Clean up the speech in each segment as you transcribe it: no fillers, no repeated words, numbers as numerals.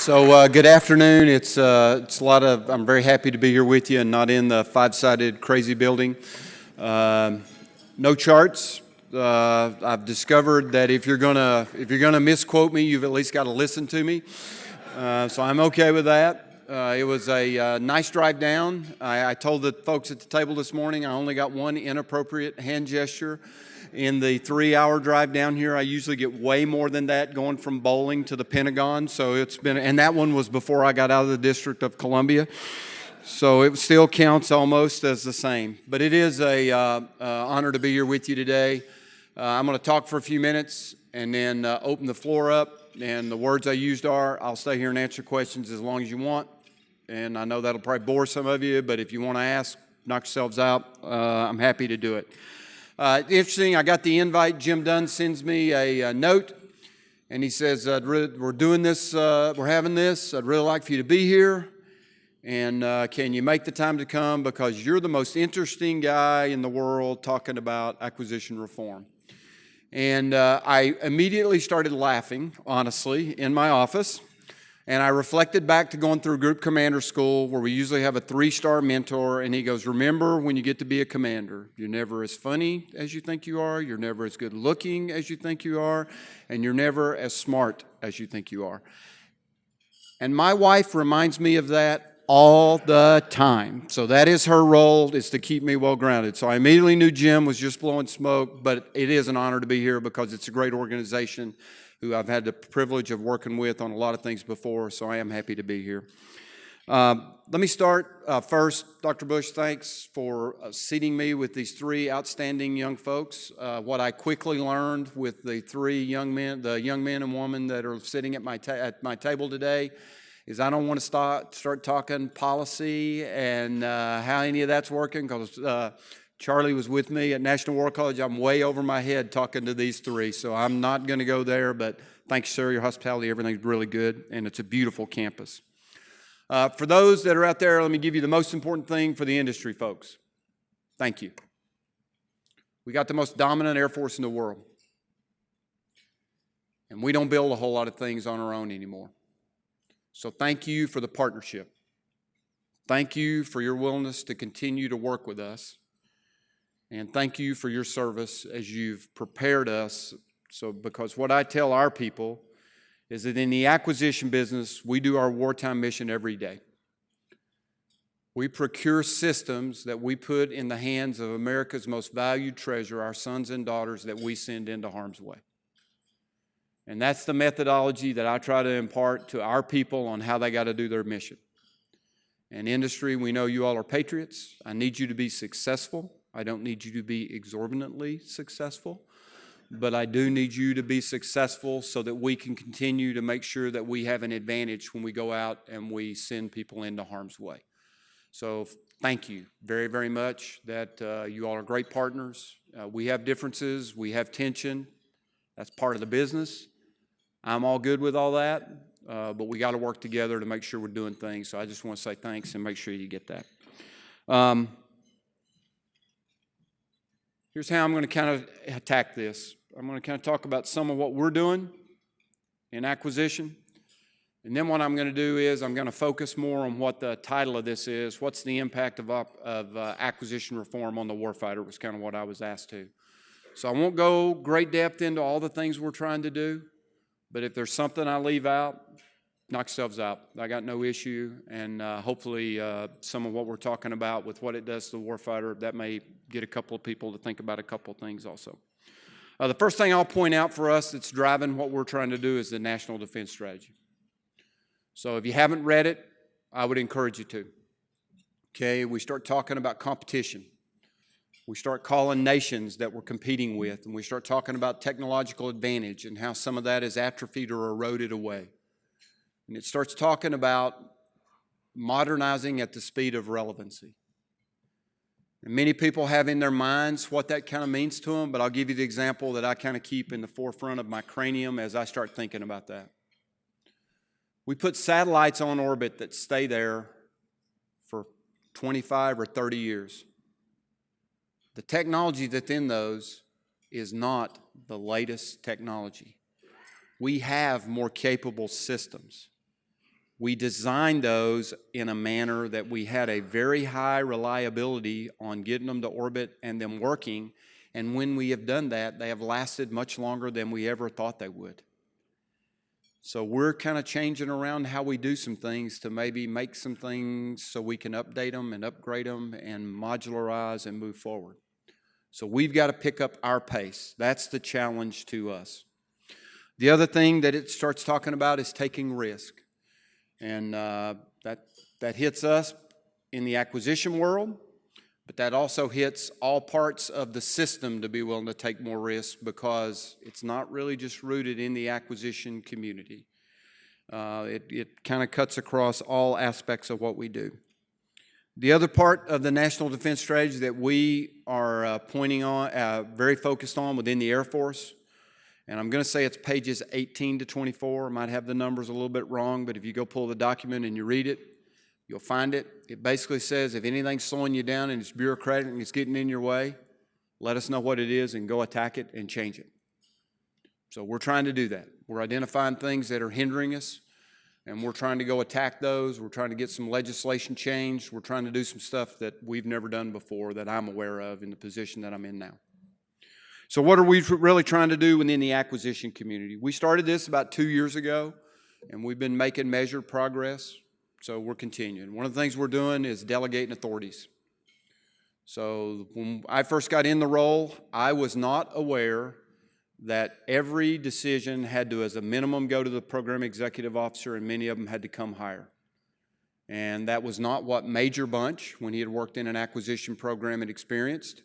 Good afternoon. It's a lot of. I'm very happy to be here with you and not in the five-sided crazy building. No charts. I've discovered that if you're gonna misquote me, you've at least got to listen to me. So I'm okay with that. It was a nice drive down. I told the folks at the table this morning I only got one inappropriate hand gesture in the 3-hour drive down here. I usually get way more than that going from bowling to the Pentagon. So it's been, and that one was before I got out of the District of Columbia. So it still counts almost as the same. But it is a honor to be here with you today. I'm going to talk for a few minutes and then open the floor up. And the words I used are, I'll stay here and answer questions as long as you want. And I know that'll probably bore some of you, but if you want to ask, knock yourselves out. I'm happy to do it. Interesting, I got the invite. Jim Dunn sends me a note, and he says, we're doing this, we're having this. I'd really like for you to be here. And can you make the time to come because you're the most interesting guy in the world talking about acquisition reform. And I immediately started laughing, honestly, in my office. And I reflected back to going through group commander school where we usually have a 3-star mentor. And he goes, remember when you get to be a commander, you're never as funny as you think you are. You're never as good looking as you think you are. And you're never as smart as you think you are. And my wife reminds me of that all the time. So that is her role, is to keep me well grounded. So I immediately knew Jim was just blowing smoke, but it is an honor to be here because it's a great organization who I've had the privilege of working with on a lot of things before, so I am happy to be here. Let me start first. Dr. Bush, thanks for seating me with these 3 outstanding young folks. What I quickly learned with the 3 young men, the young men and women that are sitting at my table today, is I don't want to start talking policy and how any of that's working, because Charlie was with me at National War College. I'm way over my head talking to these 3, so I'm not going to go there, but thanks, sir. Your hospitality, everything's really good, and it's a beautiful campus. For those that are out there, let me give you the most important thing for the industry, folks. Thank you. We got the most dominant Air Force in the world, and we don't build a whole lot of things on our own anymore. So thank you for the partnership. Thank you for your willingness to continue to work with us. And thank you for your service as you've prepared us. So, because what I tell our people is that in the acquisition business, we do our wartime mission every day. We procure systems that we put in the hands of America's most valued treasure, our sons and daughters that we send into harm's way. And that's the methodology that I try to impart to our people on how they got to do their mission. And industry, we know you all are patriots. I need you to be successful. I don't need you to be exorbitantly successful, but I do need you to be successful so that we can continue to make sure that we have an advantage when we go out and we send people into harm's way. So thank you very, very much that you all are great partners. We have differences. We have tension. That's part of the business. I'm all good with all that, but we got to work together to make sure we're doing things. So I just want to say thanks and make sure you get that. Here's how I'm going to kind of attack this. I'm going to kind of talk about some of what we're doing in acquisition. And then what I'm going to do is I'm going to focus more on what the title of this is. What's the impact of acquisition reform on the warfighter was kind of what I was asked to. So I won't go great depth into all the things we're trying to do. But if there's something I leave out, knock yourselves out. I got no issue, and hopefully some of what we're talking about with what it does to the warfighter, that may get a couple of people to think about a couple of things also. The first thing I'll point out for us that's driving what we're trying to do is the National Defense Strategy. So if you haven't read it, I would encourage you to. Okay, we start talking about competition. We start calling nations that we're competing with, and we start talking about technological advantage and how some of that is atrophied or eroded away. And it starts talking about modernizing at the speed of relevancy. And many people have in their minds what that kind of means to them, but I'll give you the example that I kind of keep in the forefront of my cranium as I start thinking about that. We put satellites on orbit that stay there for 25 or 30 years. The technology that's in those is not the latest technology. We have more capable systems. we designed those in a manner that we had a very high reliability on getting them to orbit and them working. And when we have done that, they have lasted much longer than we ever thought they would. So we're kind of changing around how we do some things to maybe make some things so we can update them and upgrade them and modularize and move forward. So we've got to pick up our pace. That's the challenge to us. The other thing that it starts talking about is taking risk. And that hits us in the acquisition world, but that also hits all parts of the system to be willing to take more risks, because it's not really just rooted in the acquisition community. It kind of cuts across all aspects of what we do. The other part of the National Defense Strategy that we are pointing on, very focused on within the Air Force, and I'm going to say it's pages 18 to 24. I might have the numbers a little bit wrong, but if you go pull the document and you read it, you'll find it. It basically says if anything's slowing you down and it's bureaucratic and it's getting in your way, let us know what it is and go attack it and change it. So we're trying to do that. We're identifying things that are hindering us, and we're trying to go attack those. We're trying to get some legislation changed. We're trying to do some stuff that we've never done before that I'm aware of in the position that I'm in now. So what are we really trying to do within the acquisition community? We started this about 2 years ago, and we've been making measured progress, so we're continuing. One of the things we're doing is delegating authorities. So when I first got in the role, I was not aware that every decision had to, as a minimum, go to the program executive officer, and many of them had to come higher. And that was not what Major Bunch, when he had worked in an acquisition program, had experienced.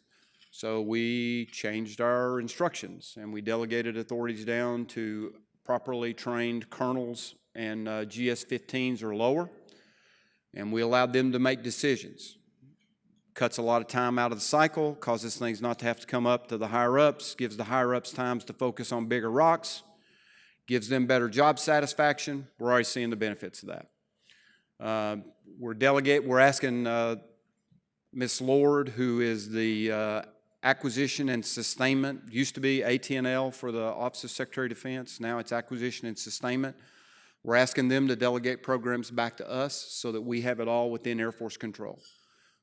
So we changed our instructions, and we delegated authorities down to properly trained colonels and GS-15s or lower, and we allowed them to make decisions. Cuts a lot of time out of the cycle, causes things not to have to come up to the higher-ups, gives the higher-ups times to focus on bigger rocks, gives them better job satisfaction. We're already seeing the benefits of that. We're asking Ms. Lord, who is the Acquisition and Sustainment, used to be AT&L for the Office of Secretary of Defense, now it's Acquisition and Sustainment. We're asking them to delegate programs back to us so that we have it all within Air Force control.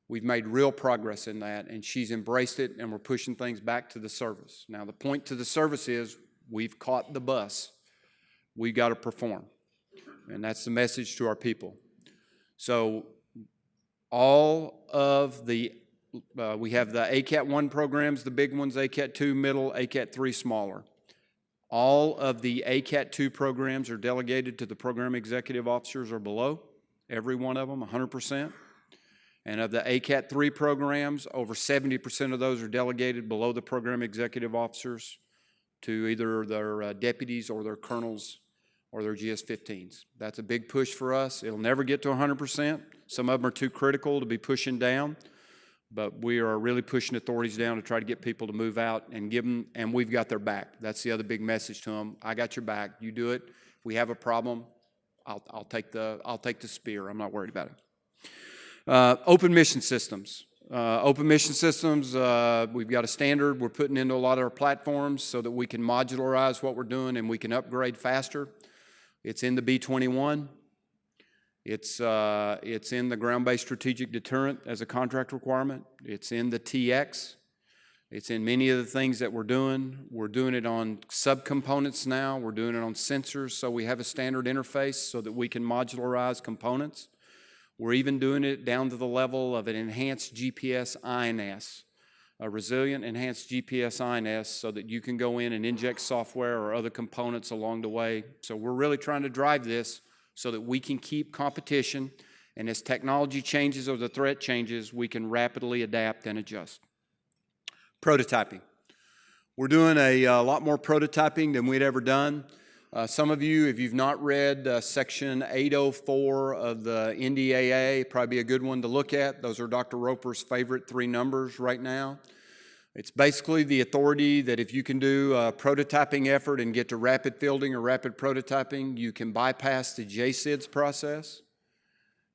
We've made real progress in that, and she's embraced it, and we're pushing things back to the service. Now, the point to the service is we've caught the bus. We've got to perform, and that's the message to our people. So all of the we have the ACAT 1 programs, the big ones, ACAT 2 middle, ACAT 3 smaller. All of the ACAT 2 programs are delegated to the program executive officers or below, every one of them, 100%. And of the ACAT 3 programs, over 70% of those are delegated below the program executive officers to either their deputies or their colonels or their GS-15s. That's a big push for us. It'll never get to 100%. Some of them are too critical to be pushing down. But we are really pushing authorities down to try to get people to move out and give them, and we've got their back. That's the other big message to them. I got your back. You do it. If we have a problem, I'll take the spear. I'm not worried about it. Open mission systems. Open mission systems, we've got a standard we're putting into a lot of our platforms so that we can modularize what we're doing and we can upgrade faster. It's in the B-21. It's in the ground-based strategic deterrent as a contract requirement. It's in the TX. It's in many of the things that we're doing. We're doing it on subcomponents now. We're doing it on sensors, so we have a standard interface so that we can modularize components. We're even doing it down to the level of an enhanced GPS INS, a resilient enhanced GPS INS, so that you can go in and inject software or other components along the way. So we're really trying to drive this so that we can keep competition, and as technology changes or the threat changes, we can rapidly adapt and adjust. Prototyping. We're doing a lot more prototyping than we'd ever done. Some of you, if you've not read Section 804 of the NDIA, probably a good one to look at. Those are Dr. Roper's favorite 3 numbers right now. It's basically the authority that if you can do a prototyping effort and get to rapid fielding or rapid prototyping, you can bypass the JSIDS process.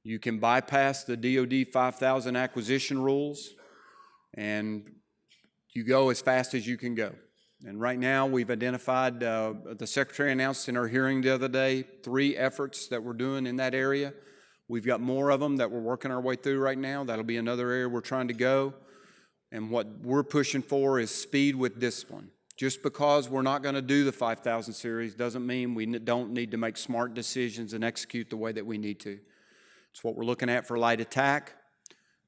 You can bypass the DoD 5000 acquisition rules, and you go as fast as you can go. And right now, we've identified, the Secretary announced in our hearing the other day, 3 efforts that we're doing in that area. We've got more of them that we're working our way through right now. That'll be another area we're trying to go. And what we're pushing for is speed with discipline. Just because we're not going to do the 5,000 series doesn't mean we don't need to make smart decisions and execute the way that we need to. It's what we're looking at for light attack.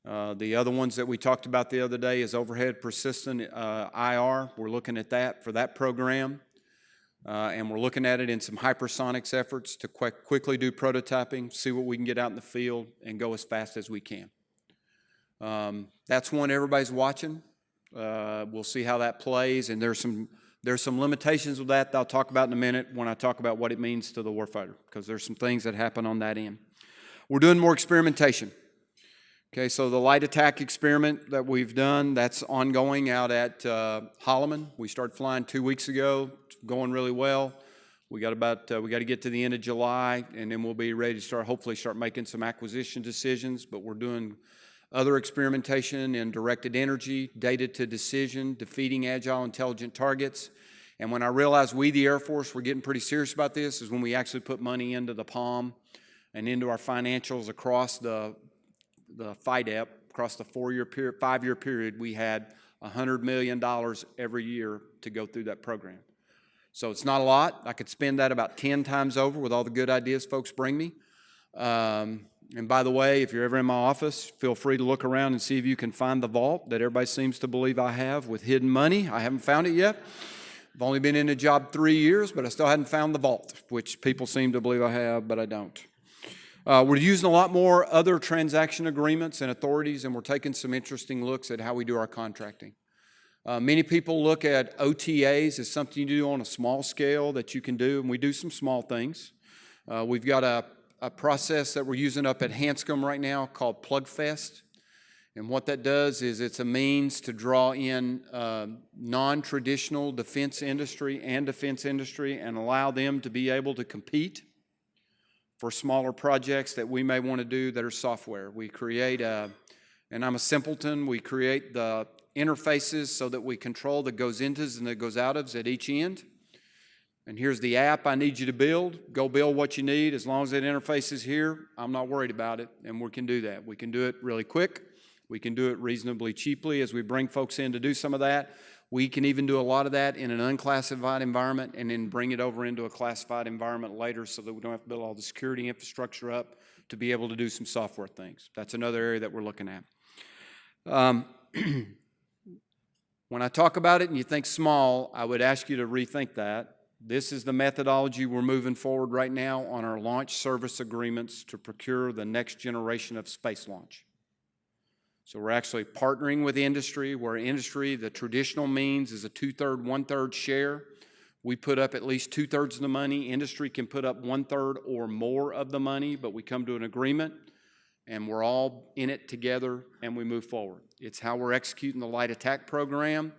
The other ones that we talked about the other day is overhead persistent IR. We're looking at that for that program. And we're looking at it in some hypersonics efforts to quickly do prototyping, see what we can get out in the field, and go as fast as we can. That's one everybody's watching. We'll see how that plays, and there's some limitations with that I'll talk about in a minute when I talk about what it means to the warfighter, because there's some things that happen on that end. We're doing more experimentation. Okay, so the light attack experiment that we've done, that's ongoing out at Holloman. We started flying 2 weeks ago. It's going really well. We got to get to the end of July, and then we'll be ready to hopefully start making some acquisition decisions. But we're doing other experimentation in directed energy, data to decision, defeating agile intelligent targets. And when I realized we, the Air Force, were getting pretty serious about this, is when we actually put money into the POM and into our financials across the FIDEP, across the 5-year period. We had $100 million every year to go through that program. So it's not a lot. I could spend that about 10 times over with all the good ideas folks bring me. And by the way, if you're ever in my office, feel free to look around and see if you can find the vault that everybody seems to believe I have with hidden money. I haven't found it yet. I've only been in the job 3 years, but I still hadn't found the vault, which people seem to believe I have, but I don't. We're using a lot more other transaction agreements and authorities, and we're taking some interesting looks at how we do our contracting. Many people look at OTAs as something you do on a small scale that you can do, and we do some small things. We've got a process that we're using up at Hanscom right now called PlugFest. And what that does is it's a means to draw in non-traditional defense industry and allow them to be able to compete for smaller projects that we may want to do that are software. We create and I'm a simpleton, we create the interfaces so that we control the goes intos and the goes outofs at each end. And here's the app I need you to build. Go build what you need. As long as that interface is here, I'm not worried about it, and we can do that. We can do it really quick. We can do it reasonably cheaply as we bring folks in to do some of that. We can even do a lot of that in an unclassified environment and then bring it over into a classified environment later so that we don't have to build all the security infrastructure up to be able to do some software things. That's another area that we're looking at. When I talk about it and you think small, I would ask you to rethink that. This is the methodology we're moving forward right now on our launch service agreements to procure the next generation of space launch. So we're actually partnering with industry, where industry, the traditional means is a 2/3, 1/3 share. We put up at least 2/3 of the money. Industry can put up 1/3 or more of the money, but we come to an agreement and we're all in it together and we move forward. It's how we're executing the light attack program,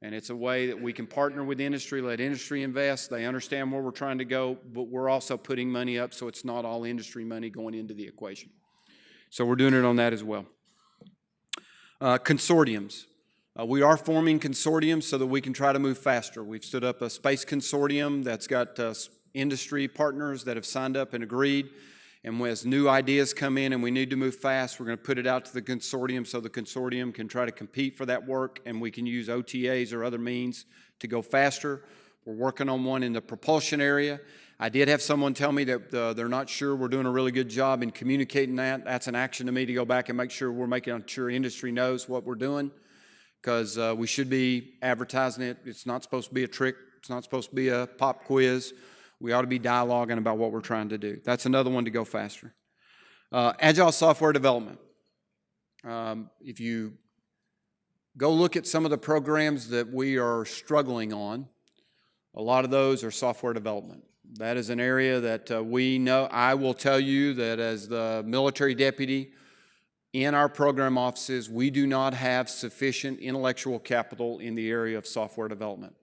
and it's a way that we can partner with industry, let industry invest. They understand where we're trying to go, but we're also putting money up so it's not all industry money going into the equation. So we're doing it on that as well. Consortiums. We are forming consortiums so that we can try to move faster. We've stood up a space consortium that's got industry partners that have signed up and agreed. And as new ideas come in and we need to move fast, we're going to put it out to the consortium so the consortium can try to compete for that work, and we can use OTAs or other means to go faster. We're working on one in the propulsion area. I did have someone tell me that they're not sure we're doing a really good job in communicating that. That's an action to me to go back and make sure we're making sure industry knows what we're doing, because we should be advertising it. It's not supposed to be a trick. It's not supposed to be a pop quiz. We ought to be dialoguing about what we're trying to do. That's another one to go faster. Agile software development. If you go look at some of the programs that we are struggling on, a lot of those are software development. That is an area that we know. I will tell you that as the military deputy in our program offices, we do not have sufficient intellectual capital in the area of software development.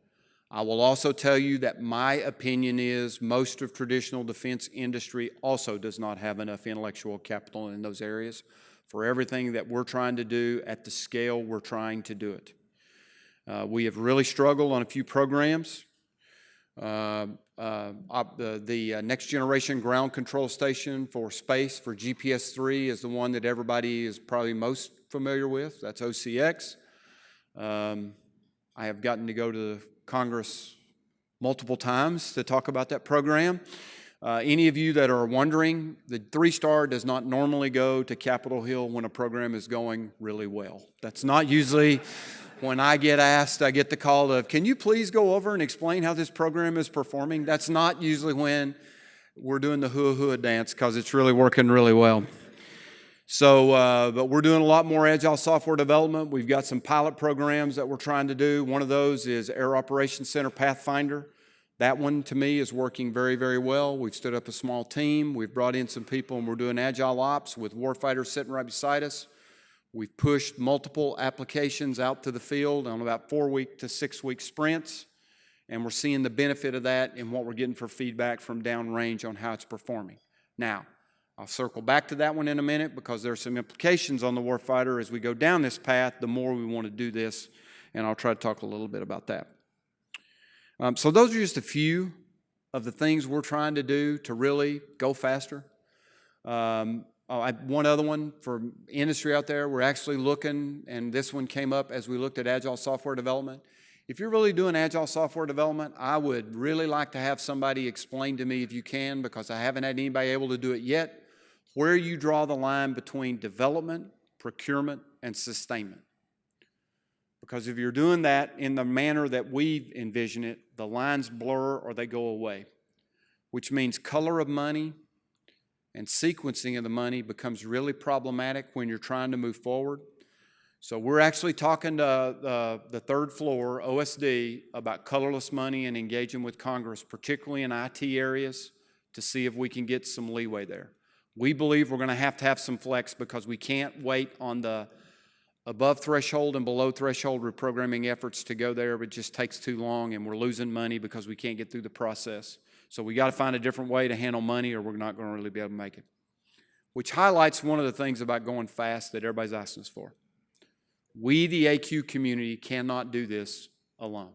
I will also tell you that my opinion is most of traditional defense industry also does not have enough intellectual capital in those areas for everything that we're trying to do at the scale we're trying to do it. We have really struggled on a few programs. The next generation ground control station for space for GPS-3 is the one that everybody is probably most familiar with. That's OCX. I have gotten to go to Congress multiple times to talk about that program. Any of you that are wondering, the 3-star does not normally go to Capitol Hill when a program is going really well. That's not usually when I get asked, I get the call of, can you please go over and explain how this program is performing? That's not usually when we're doing the hua-hua dance, because it's really working really well. So, but we're doing a lot more agile software development. We've got some pilot programs that we're trying to do. One of those is Air Operations Center Pathfinder. That one, to me, is working very, very well. We've stood up a small team. We've brought in some people, and we're doing agile ops with warfighters sitting right beside us. We've pushed multiple applications out to the field on about 4-week to 6-week sprints, and we're seeing the benefit of that in what we're getting for feedback from downrange on how it's performing. Now, I'll circle back to that one in a minute, because there are some implications on the warfighter as we go down this path, the more we want to do this, and I'll try to talk a little bit about that. So those are just a few of the things we're trying to do to really go faster. One other one for industry out there, we're actually looking, and this one came up as we looked at agile software development. If you're really doing agile software development, I would really like to have somebody explain to me, if you can, because I haven't had anybody able to do it yet, where you draw the line between development, procurement, and sustainment. Because if you're doing that in the manner that we envision it, the lines blur or they go away, which means color of money and sequencing of the money becomes really problematic when you're trying to move forward. So we're actually talking to the third floor, OSD, about colorless money and engaging with Congress, particularly in IT areas, to see if we can get some leeway there. We believe we're going to have some flex, because we can't wait on the above threshold and below threshold reprogramming efforts to go there. It just takes too long, and we're losing money because we can't get through the process. So we got to find a different way to handle money, or we're not going to really be able to make it. Which highlights one of the things about going fast that everybody's asking us for. We, the AQ community, cannot do this alone.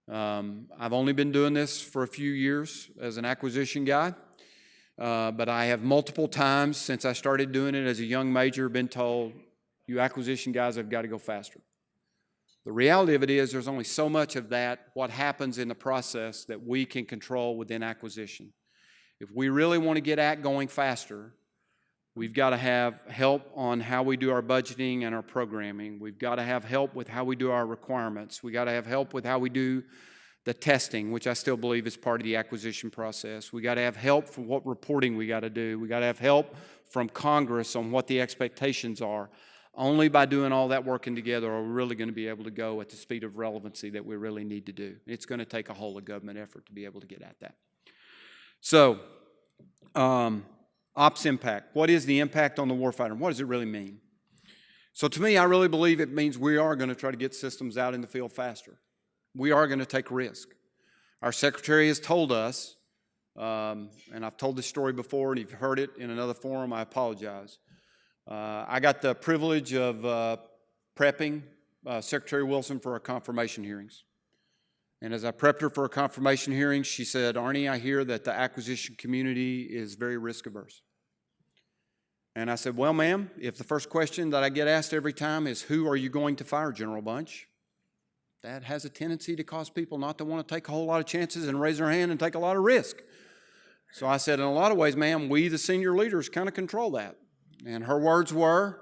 I've only been doing this for a few years as an acquisition guy, but I have multiple times since I started doing it as a young major been told, you acquisition guys have got to go faster. The reality of it is there's only so much of that, what happens in the process, that we can control within acquisition. If we really want to get at going faster, we've got to have help on how we do our budgeting and our programming. We've got to have help with how we do our requirements. We've got to have help with how we do the testing, which I still believe is part of the acquisition process. We've got to have help for what reporting we got to do. We've got to have help from Congress on what the expectations are. Only by doing all that working together are we really going to be able to go at the speed of relevancy that we really need to do. It's going to take a whole of government effort to be able to get at that. So, ops impact. What is the impact on the warfighter? What does it really mean? So to me, I really believe it means we are going to try to get systems out in the field faster. We are going to take risk. Our secretary has told us, and I've told this story before, and if you've heard it in another forum, I apologize. I got the privilege of prepping Secretary Wilson for our confirmation hearings. And as I prepped her for her confirmation hearings, she said, Arnie, I hear that the acquisition community is very risk averse. And I said, well, ma'am, if the first question that I get asked every time is, who are you going to fire, General Bunch? That has a tendency to cause people not to want to take a whole lot of chances and raise their hand and take a lot of risk. So I said, in a lot of ways, ma'am, we, the senior leaders, kind of control that. And her words were,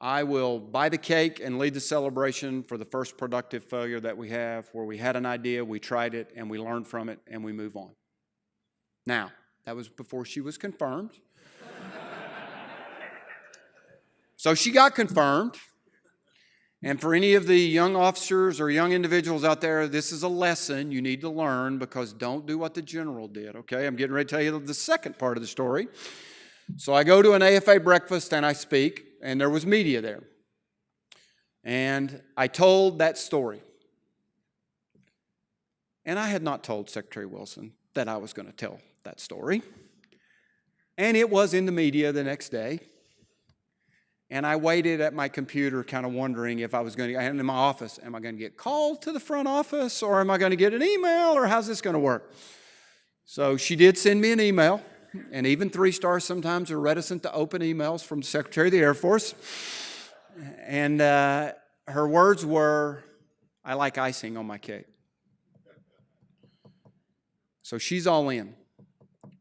I will buy the cake and lead the celebration for the first productive failure that we have, where we had an idea, we tried it, and we learned from it, and we move on. Now, that was before she was confirmed. So she got confirmed. And for any of the young officers or young individuals out there, this is a lesson you need to learn, because don't do what the general did, okay? I'm getting ready to tell you the second part of the story. So I go to an AFA breakfast and I speak, and there was media there. And I told that story. And I had not told Secretary Wilson that I was going to tell that story. And it was in the media the next day. And I waited at my computer kind of wondering if I was going to, and in my office, am I going to get called to the front office, or am I going to get an email, or how's this going to work? So she did send me an email, and even 3-stars sometimes are reticent to open emails from the Secretary of the Air Force. And her words were, "I like icing on my cake." So she's all in.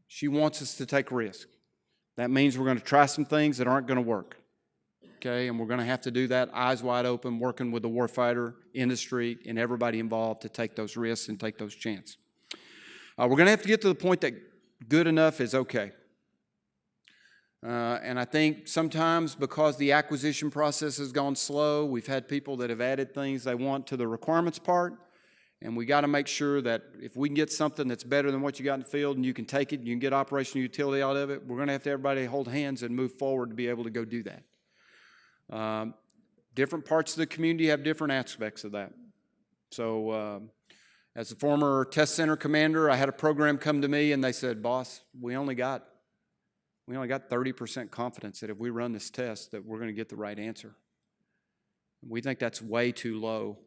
She wants us to take risk. That means we're going to try some things that aren't going to work. Okay, and we're going to have to do that eyes wide open, working with the warfighter industry and everybody involved to take those risks and take those chances. We're going to have to get to the point that good enough is okay. And I think sometimes because the acquisition process has gone slow, we've had people that have added things they want to the requirements part, and we got to make sure that if we can get something that's better than what you got in the field and you can take it, you can get operational utility out of it, we're going to have everybody hold hands and move forward to be able to go do that. Different parts of the community have different aspects of that. So as a former test center commander, I had a program come to me and they said, "Boss, we only got 30% confidence that if we run this test that we're going to get the right answer. We think that's way too low.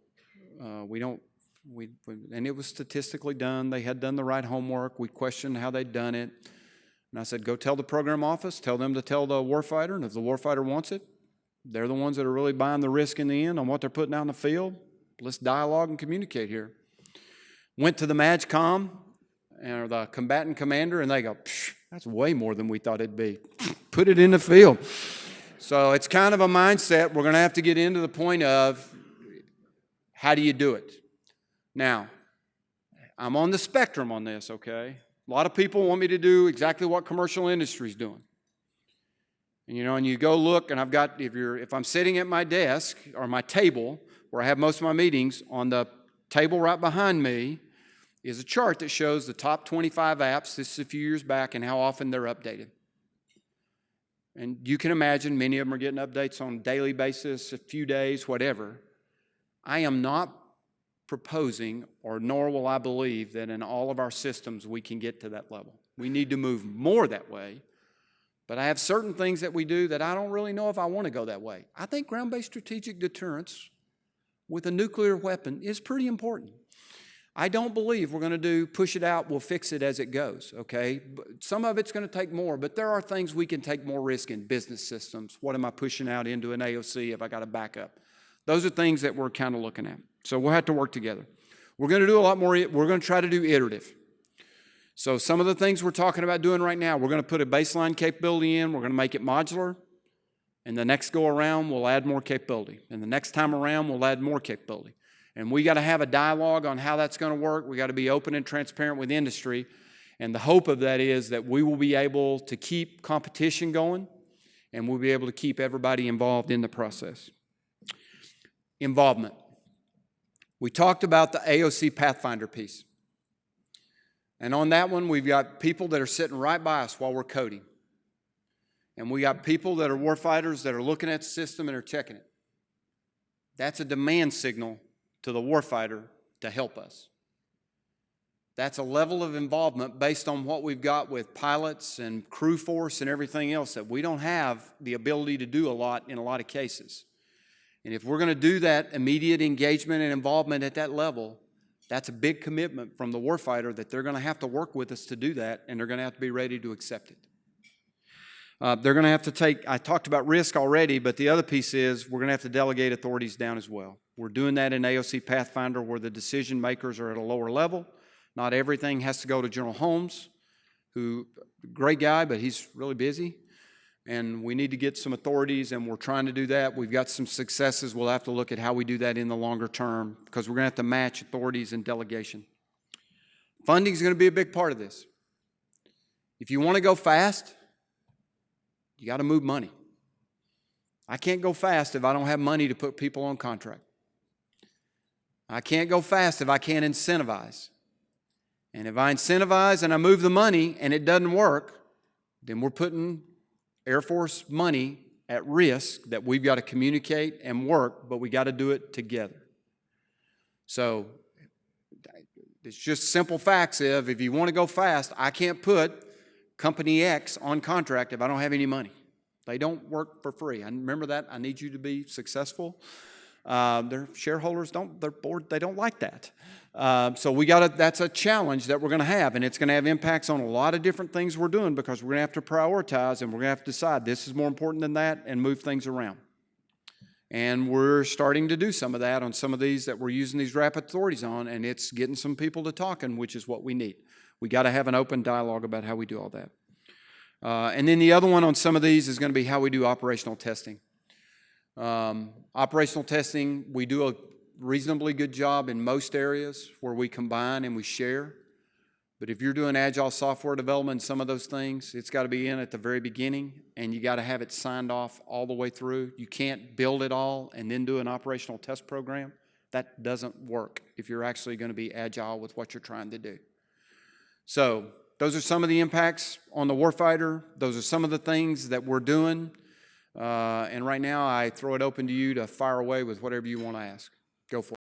And it was statistically done. They had done the right homework. We questioned how they'd done it. And I said, go tell the program office, tell them to tell the warfighter, and if the warfighter wants it, they're the ones that are really buying the risk in the end on what they're putting out in the field. Let's dialogue and communicate here." Went to the MAGCOM, or the combatant commander, and they go, "That's way more than we thought it'd be. Put it in the field." So it's kind of a mindset. We're going to have to get into the point of how do you do it? Now, I'm on the spectrum on this, okay? A lot of people want me to do exactly what commercial industry is doing. And you go look, and I've got, if I'm sitting at my desk or my table where I have most of my meetings, on the table right behind me is a chart that shows the top 25 apps, this is a few years back, and how often they're updated. And you can imagine many of them are getting updates on a daily basis, a few days, whatever. I am not proposing, or nor will I believe, that in all of our systems we can get to that level. We need to move more that way. But I have certain things that we do that I don't really know if I want to go that way. I think ground-based strategic deterrence with a nuclear weapon is pretty important. I don't believe we're going to push it out, we'll fix it as it goes, okay? Some of it's going to take more, but there are things we can take more risk in. Business systems. What am I pushing out into an AOC if I got a backup? Those are things that we're kind of looking at. So we'll have to work together. We're going to do a lot more. We're going to try to do iterative. So some of the things we're talking about doing right now, we're going to put a baseline capability in. We're going to make it modular. And the next go around, we'll add more capability. And the next time around, we'll add more capability. And we got to have a dialogue on how that's going to work. We got to be open and transparent with industry. And the hope of that is that we will be able to keep competition going, and we'll be able to keep everybody involved in the process. Involvement. We talked about the AOC Pathfinder piece. And on that one, we've got people that are sitting right by us while we're coding. And we got people that are warfighters that are looking at the system and are checking it. That's a demand signal to the warfighter to help us. That's a level of involvement based on what we've got with pilots and crew force and everything else that we don't have the ability to do a lot in a lot of cases. And if we're going to do that immediate engagement and involvement at that level, that's a big commitment from the warfighter that they're going to have to work with us to do that, and they're going to have to be ready to accept it. They're going to have to take, I talked about risk already, but the other piece is we're going to have to delegate authorities down as well. We're doing that in AOC Pathfinder where the decision makers are at a lower level. Not everything has to go to General Holmes, who, great guy, but he's really busy. And we need to get some authorities, and we're trying to do that. We've got some successes. We'll have to look at how we do that in the longer term because we're going to have to match authorities and delegation. Funding is going to be a big part of this. If you want to go fast, you got to move money. I can't go fast if I don't have money to put people on contract. I can't go fast if I can't incentivize. And if I incentivize and I move the money and it doesn't work, then we're putting Air Force money at risk that we've got to communicate and work, but we got to do it together. So it's just simple facts of if you want to go fast, I can't put Company X on contract if I don't have any money. They don't work for free. And remember that. I need you to be successful. Their shareholders don't, their board, they don't like that. So that's a challenge that we're going to have, and it's going to have impacts on a lot of different things we're doing because we're going to have to prioritize and we're going to have to decide this is more important than that and move things around. And we're starting to do some of that on some of these that we're using these rapid authorities on, and it's getting some people to talking, which is what we need. We got to have an open dialogue about how we do all that. And then the other one on some of these is going to be how we do operational testing. Operational testing, we do a reasonably good job in most areas where we combine and we share. But if you're doing agile software development and some of those things, it's got to be in at the very beginning, and you got to have it signed off all the way through. You can't build it all and then do an operational test program. That doesn't work if you're actually going to be agile with what you're trying to do. So those are some of the impacts on the warfighter. Those are some of the things that we're doing. And right now, I throw it open to you to fire away with whatever you want to ask. Go for it.